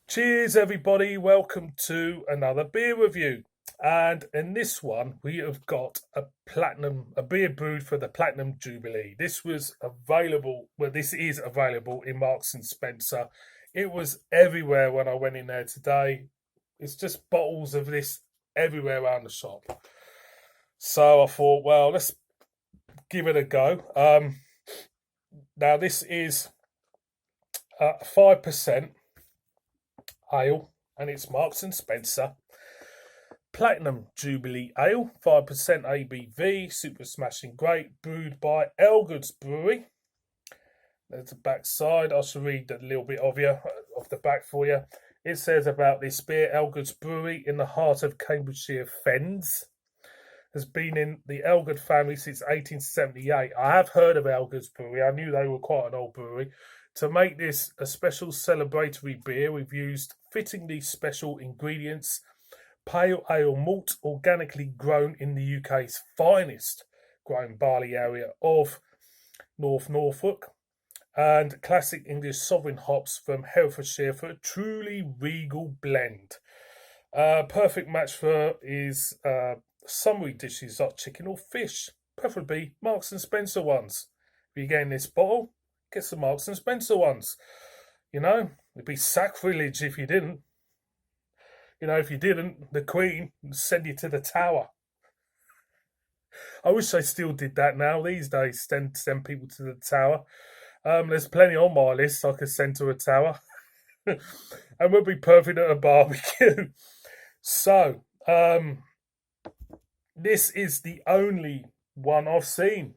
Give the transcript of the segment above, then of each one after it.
Cheers, everybody. Welcome to another beer review. And in this one, we have got a beer brewed for the Platinum Jubilee. This was available, well, this is available in Marks and Spencer. It was everywhere when I went in there today. It's just bottles of this everywhere around the shop. So I thought, well, let's give it a go. Now, this is 5% ale, and it's Marks and Spencer Platinum Jubilee Ale, 5% ABV, super smashing great, brewed by Elgoods Brewery. There's the back side. I shall read a little bit of the back for you. It says about this beer: Elgoods Brewery, in the heart of Cambridgeshire Fens, has been in the Elgood family since 1878. I have heard of Elgoods Brewery. I knew they were quite an old brewery. To make this a special celebratory beer, we've used fittingly special ingredients: pale ale malt, organically grown in the UK's finest grown barley area of North Norfolk, and classic English sovereign hops from Herefordshire for a truly regal blend. Perfect match for is summery dishes like chicken or fish, preferably Marks and Spencer ones. If you're getting this bottle, get some Marks and Spencer ones. It'd be sacrilege if you didn't. If you didn't, the Queen would send you to the Tower. I wish they still did that now these days, send people to the Tower. There's plenty on my list I could send to a Tower. And would be perfect at a barbecue. So, this is the only one I've seen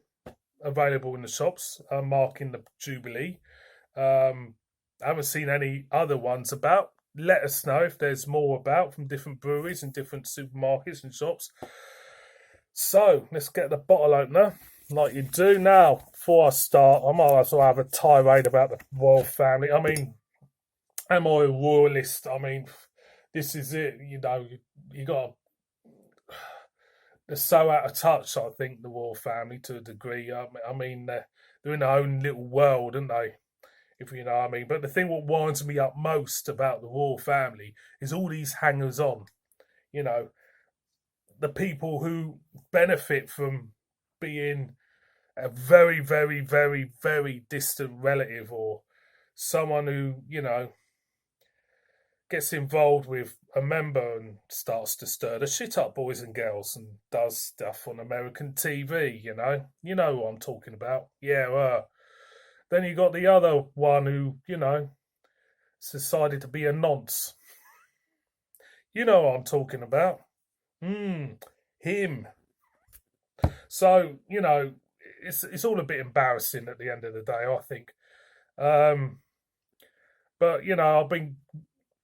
available in the shops, marking the Jubilee. I haven't seen any other ones about. Let us know if there's more about from different breweries and different supermarkets and shops. So, let's get the bottle opener like you do. Now, before I start, I might as well have a tirade about the royal family. I mean, am I a royalist? I mean, this is it. You got they're so out of touch, I think, the royal family, to a degree. I mean, they're in their own little world, aren't they? If you know what I mean. But the thing what winds me up most about the royal family is all these hangers-on. The people who benefit from being a very, very, very, very distant relative, or someone who, gets involved with a member and starts to stir the shit up, boys and girls, and does stuff on American TV, You know what I'm talking about. Yeah, then you got the other one who, decided to be a nonce. You know what I'm talking about. Him. So, it's all a bit embarrassing at the end of the day, I think. But, I've been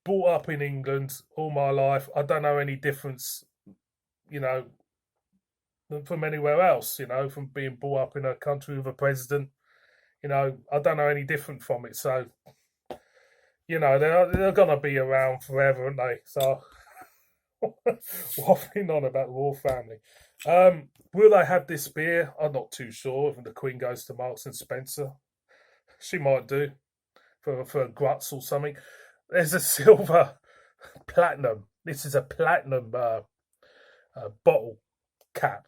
brought up in England all my life. I don't know any difference, from anywhere else, from being brought up in a country with a president. I don't know any different from it. So, they're going to be around forever, aren't they? So, waffling on about the royal family. Will they have this beer? I'm not too sure. If the Queen goes to Marks and Spencer, she might do for Gruts or something. There's a silver platinum. This is a platinum bottle cap.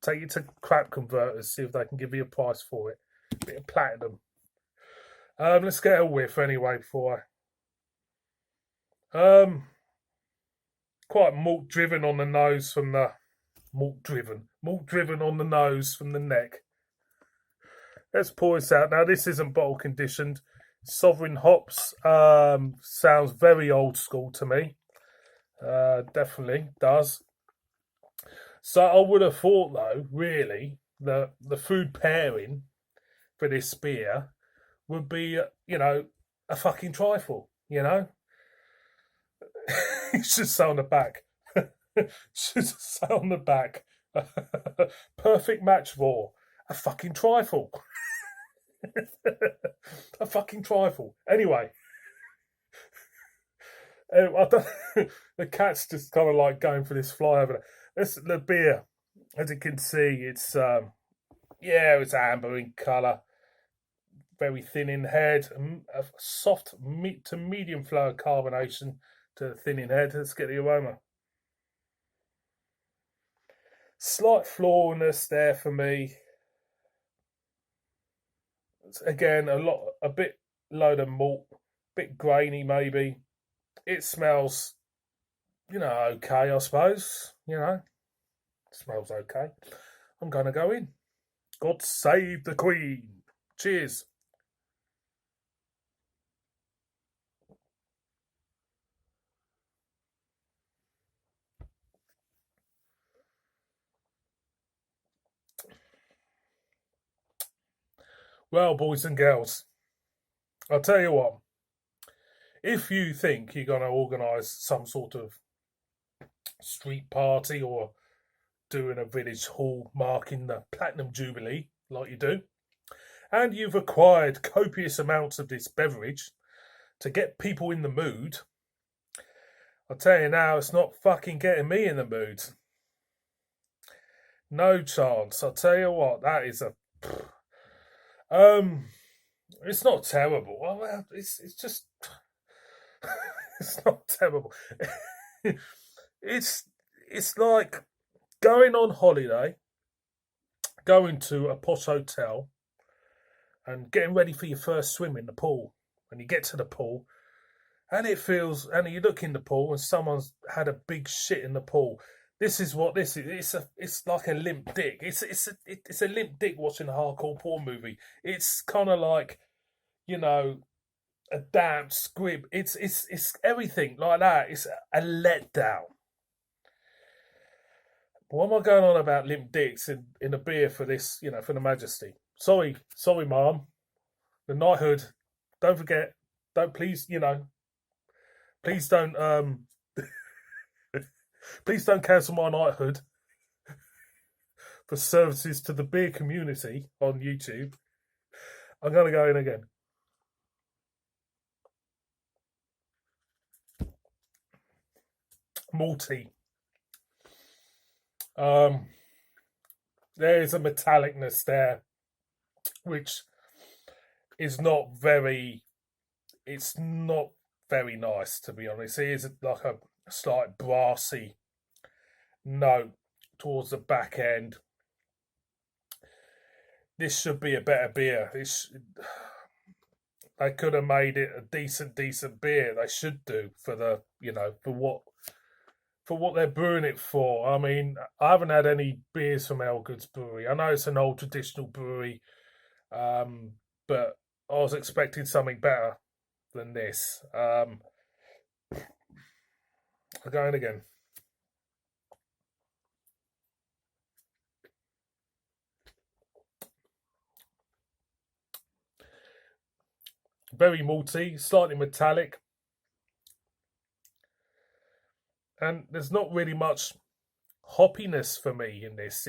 Take it to crap converters, see if they can give you a price for it. Bit of platinum. Let's get a whiff anyway before quite malt driven on the nose from the malt driven on the nose from the neck. Let's pour this out. Now, this isn't bottle conditioned. Sovereign hops sounds very old school to me. Definitely does. So I would have thought, though, really, that the food pairing for this beer would be, a fucking trifle, It should say on the back. Should say on the back. Perfect match for a fucking trifle. A fucking trifle. Anyway, the cat's just kind of like going for this fly over there. This the beer, as you can see, it's amber in colour. very thin in head, a soft to medium flow of carbonation to the thin in head. Let's get the aroma. Slight floralness there for me. Again, a bit low to malt, bit grainy maybe. It smells, okay, I suppose. It smells okay. I'm going to go in. God save the Queen. Cheers. Well, boys and girls, I'll tell you what. If you think you're going to organise some sort of street party or doing a village hall marking the Platinum Jubilee, like you do, and you've acquired copious amounts of this beverage to get people in the mood, I'll tell you now, it's not fucking getting me in the mood. No chance. I'll tell you what, that is it's not terrible. Well, it's just it's not terrible. it's like going on holiday, going to a posh hotel, and getting ready for your first swim in the pool. And you get to the pool, and and you look in the pool, and someone's had a big shit in the pool. This is what this is. It's like a limp dick. It's a limp dick watching a hardcore porn movie. It's kind of like, a damp squib. It's everything like that. It's a letdown. What am I going on about limp dicks in a beer for this? For the Majesty. Sorry, Mum. The knighthood. Don't forget. Please don't please don't cancel my knighthood for services to the beer community on YouTube. I'm going to go in again. Malty. There is a metallicness there, which is not very. It's not very nice, to be honest. It is like a slight brassy note towards the back end. This should be a better beer. They could have made it a decent beer. They should do for the for what they're brewing it for. I mean, I haven't had any beers from Elgoods Brewery. I know it's an old traditional brewery, but I was expecting something better than this. I'm going again. Very malty, slightly metallic. And there's not really much hoppiness for me in this.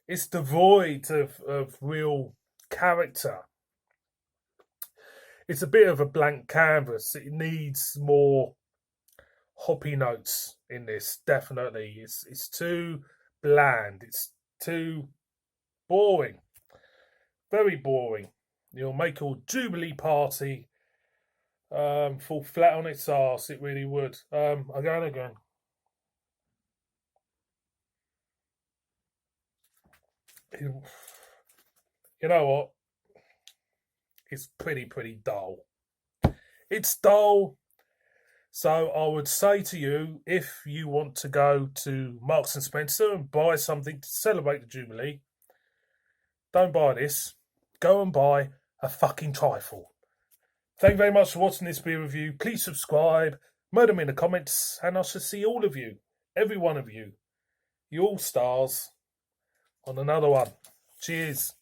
It's devoid of real character. It's a bit of a blank canvas. It needs more hoppy notes in this, definitely. It's too bland. It's too boring. Very boring. You'll make your Jubilee party fall flat on its arse. It really would. Again. You know what? It's pretty dull. It's dull. So I would say to you, if you want to go to Marks and Spencer and buy something to celebrate the Jubilee, don't buy this. Go and buy a fucking trifle. Thank you very much for watching this beer review. Please subscribe, murder me in the comments, and I shall see all of you, every one of you, you all stars, on another one. Cheers.